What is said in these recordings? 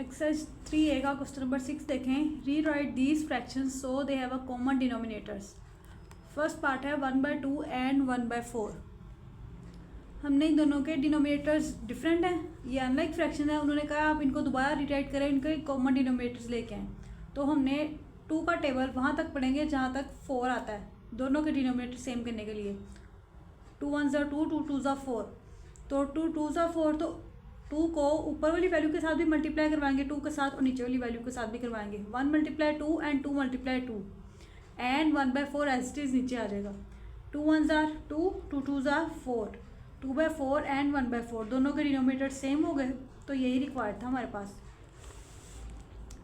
Exercise 3A का question number 6 देखें। री right these fractions so they have a common denominators. First part है 1/2 and 1/4। हमने इन दोनों के डिनोमिनेटर्स डिफरेंट हैं, ये अनलाइक फ्रैक्शन है। उन्होंने कहा आप इनको दोबारा रिराइट करें, इनके कॉमन डिनोमिनेटर्स लेके आएँ। तो हमने 2 का टेबल वहाँ तक पढ़ेंगे जहाँ तक 4 आता है, दोनों के डिनोमिनेटर सेम करने के लिए। 2 1 2, 2 2 4। तो 2 2 4, तो 2 को ऊपर वाली वैल्यू के साथ भी मल्टीप्लाई करवाएंगे 2 के साथ, और नीचे वाली वैल्यू के साथ भी करवाएंगे। 1 × 2 and 2 × 2 and 1/4 as it is नीचे आ जाएगा। 2 1 2, 2 2 4, 2/4 एंड 1/4 दोनों के डिनोमिनेटर सेम हो गए। तो यही रिक्वायर्ड था हमारे पास।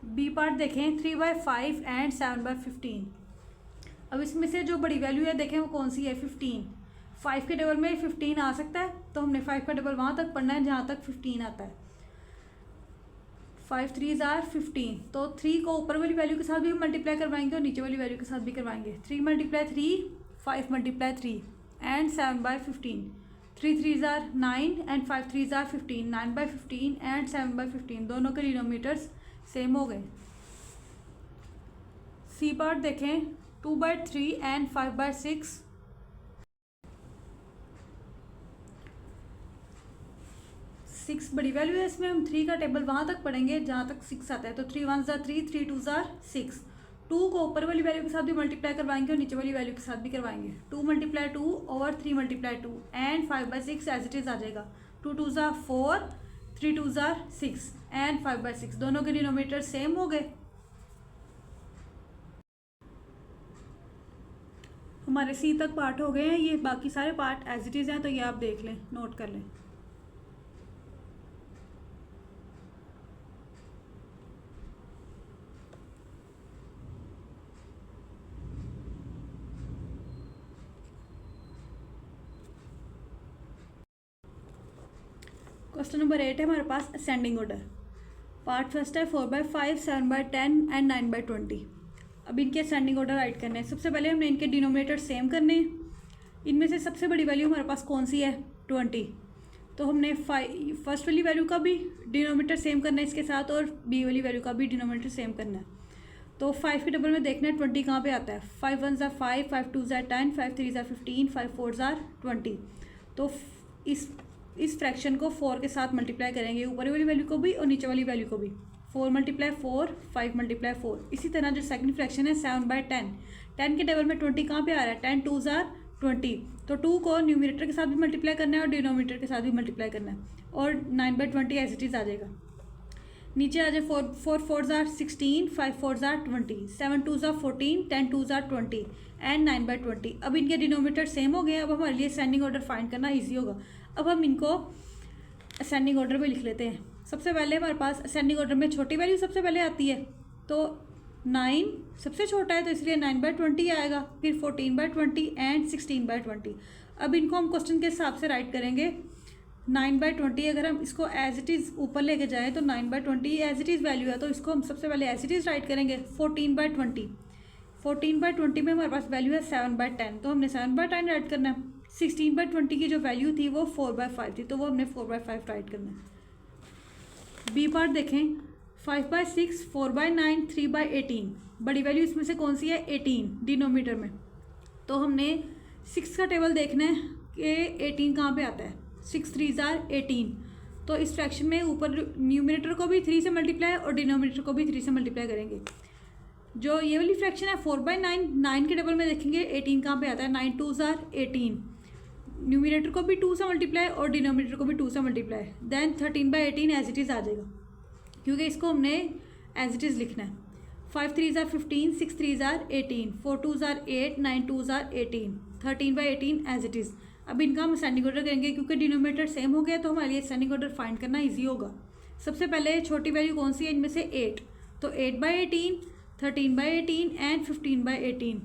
बी पार्ट देखें। 3/5 एंड 7/15। अब इसमें से जो बड़ी वैल्यू है देखें वो कौन सी है, 15। 5 के टेबल में 15 आ सकता है, तो हमने 5 का टेबल वहाँ तक पढ़ना है जहाँ तक 15 आता है। 5 3 15। तो 3 को ऊपर वाली वैल्यू के साथ भी मल्टीप्लाई करवाएंगे और नीचे वाली वैल्यू के साथ भी करवाएंगे। 3 × 3, 5 × 3 एंड 7/15। 3 3 9 एंड 5 3 15। 9/15 एंड 7/15 दोनों के डिनोमिनेटर्स सेम हो गए। सी पार्ट देखें। 2/3 एंड 5/6। 6 बड़ी वैल्यू है, इसमें हम 3 का टेबल वहाँ तक पढ़ेंगे जहाँ तक 6 आता है। तो 3 1 3, 3 2 6। 2 को ऊपर वाली वैल्यू के साथ भी मल्टीप्लाई करवाएंगे और नीचे वाली वैल्यू के साथ भी करवाएंगे। 2 × 2 और 3 × 2 एंड 5/6 एज इट इज़ आ जाएगा। 2 2 4, 3 2 6 एंड 5/6 दोनों के डिनोमिनेटर सेम हो गए। हमारे सी तक पार्ट हो गए हैं, ये बाकी सारे पार्ट एज इट इज़ हैं, तो ये आप देख लें, नोट कर लें। क्वेश्चन नंबर 8 है हमारे पास, असेंडिंग ऑर्डर। पार्ट फर्स्ट है 4/5, 7/10 एंड 9/20। अब इनके असेंडिंग ऑर्डर राइट करने हैं। सबसे पहले हमने इनके डिनोमिनेटर सेम करने हैं। इनमें से सबसे बड़ी वैल्यू हमारे पास कौन सी है, 20। तो हमने फर्स्ट वाली वैल्यू का भी डिनोमिनेटर सेम करना है इसके साथ, और बी वाली वैल्यू का भी डिनोमिनेटर सेम करना है। तो 5 के टेबल में देखना है 20 कहाँ पे आता है। 5 1 5, 5 2 10, 5 3 15, 5 4 20। तो इस फ्रैक्शन को 4 के साथ मल्टीप्लाई करेंगे, ऊपर वाली वैल्यू को भी और नीचे वाली वैल्यू को भी। 4 × 4, 5 × 4। इसी तरह जो सेकंड फ्रैक्शन है 7/10। 10 के टेबल में 20 कहाँ पे आ रहा है, 10 2 20। तो 2 को न्यूमिनेटर के साथ भी मल्टीप्लाई करना है और डिनोमिनेटर के साथ भी मल्टीप्लाई करना है, और 9/20 एज इट इज़ आ जाएगा। नीचे आ जाए 4 4 16, 5 4 20, 7 2 14, 10 2 20 एंड 9/20। अब इनके डिनोमिनेटर सेम हो गए। अब हमारे लिए असेंडिंग ऑर्डर फाइंड करना ईजी होगा। अब हम इनको असेंडिंग ऑर्डर में लिख लेते हैं। सबसे पहले हमारे पास असेंडिंग ऑर्डर में छोटी वैल्यू सबसे पहले आती है, तो 9 सबसे छोटा है, तो इसलिए 9/20 आएगा। फिर 14/20 एंड 16/20। अब इनको हम क्वेश्चन के हिसाब से राइट करेंगे। 9/20 अगर हम इसको एज इट इज़ ऊपर लेके जाएँ तो 9/20 एज इट इज़ वैल्यू है, तो इसको हम सबसे पहले एज इट इज़ राइट करेंगे। 14/20। 14/20 में हमारे पास वैल्यू है 7/10, तो हमने 7/10 राइट करना है। 16/20 की जो वैल्यू थी वो 4/5 थी, तो वो हमने 4/5 राइट करना है। बी पार्ट देखें। 5/6, 4/9, 3/18। बड़ी वैल्यू इसमें से कौन सी है, 18 डिनोमीटर में। तो हमने 6 का टेबल देखना है कि 18 कहाँ पे आता है। 6 3 18। तो इस फ्रैक्शन में ऊपर न्यूमिनेटर को भी 3 से मल्टीप्लाई और डिनोमिनेटर को भी 3 से मल्टीप्लाई करेंगे। जो ये वाली फ्रैक्शन है 4/9, 9 के टेबल में देखेंगे 18 कहाँ पे आता है। 9 2 18। न्यूमिनेटर को भी 2 से मल्टीप्लाई और डिनोमिनेटर को भी 2 से multiply. Then 13/18 as it is आ जाएगा, क्योंकि इसको हमने एज इट इज़ लिखना है। 5 3 15, 6 3 18, 4 2 8, 9 2 18, 13/18 एज इट इज़। अब इनका हम असेंडिंग ऑर्डर करेंगे, क्योंकि डिनोमिनेटर सेम हो गया तो हमारे लिए असेंडिंग ऑर्डर फाइंड करना ईजी होगा। सबसे पहले छोटी वैल्यू कौन सी है इनमें से, 8। तो 8/18, 13/18 एंड 15/18।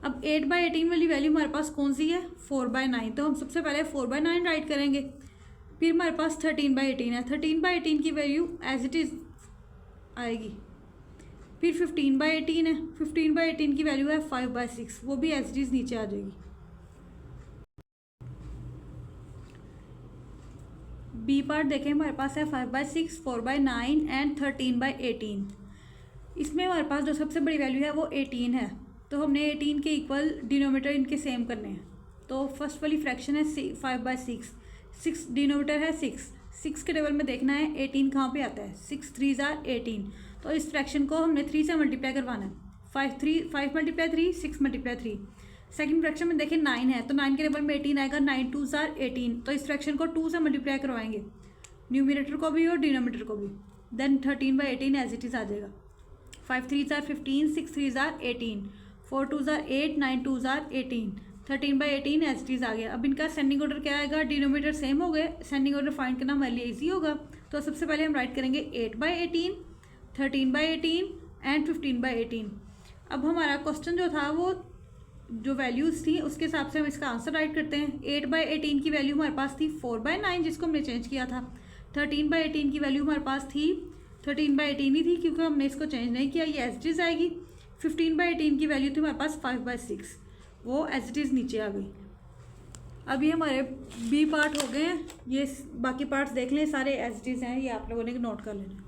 अब 8/18 वाली वैल्यू हमारे पास कौन सी है, 4/9। तो हम सबसे पहले 4/9 राइट करेंगे। फिर हमारे पास 13/18 है। 13/18 की वैल्यू एज इट इज़ आएगी। फिर 15/18 है। 15/18 की वैल्यू है 5/6, वो भी एज इट इज़ नीचे आ जाएगी। बी पार्ट देखें, हमारे पास है 5/6, 4/9 एंड 13/18। इसमें हमारे पास जो सबसे बड़ी वैल्यू है वो 18 है, तो हमने 18 के इक्वल डिनोमीटर इनके सेम करने हैं। तो फर्स्ट वाली फ्रैक्शन है 5/6, 6 डिनोमीटर है 6 के टेबल में देखना है 18 कहाँ पे आता है, 6 3 = 18। तो इस फ्रैक्शन को हमने 3 से मल्टीप्लाई करवाना है, 5 × 3 6 × 3। सेकंड फ्रैक्शन में देखें 9 है, तो 9 के टेबल में 18 आएगा, 9 2 = 18। तो इस फ्रैक्शन को 2 से मल्टीप्लाई करवाएंगे, न्यूमिनेटर को भी और डिनोमीटर को भी, देन 13/18 एज इट इज़ आ जाएगा। 5 3 = 15, 6 3 = 18, 4 2 = 8, 9 2 = 18, 13/18 एज इट इज़ आ गया। अब इनका सेंडिंग ऑर्डर क्या आएगा, डिनोमीटर सेम हो गए, सेंडिंग ऑर्डर फाइंड करना हमारे लिए ईजी होगा। तो सबसे पहले हम राइट करेंगे 8/18, 13/18 एंड 15/18। अब हमारा क्वेश्चन जो था वो जो वैल्यूज़ थी उसके हिसाब से हम इसका आंसर राइट करते हैं। 8/18 की वैल्यू हमारे पास थी 4/9 जिसको हमने चेंज किया था। 13/18 की वैल्यू हमारे पास थी 13/18 ही थी क्योंकि हमने इसको चेंज नहीं किया, ये एज इट इज़ आएगी। 15/18 की वैल्यू थी हमारे पास 5/6, वो एज इट इज़ नीचे आ गई। अब ये हमारे बी पार्ट हो गए हैं, ये बाकी पार्ट्स देख लें, सारे एज इट इज़ हैं, ये आप लोगों ने नोट कर लेना।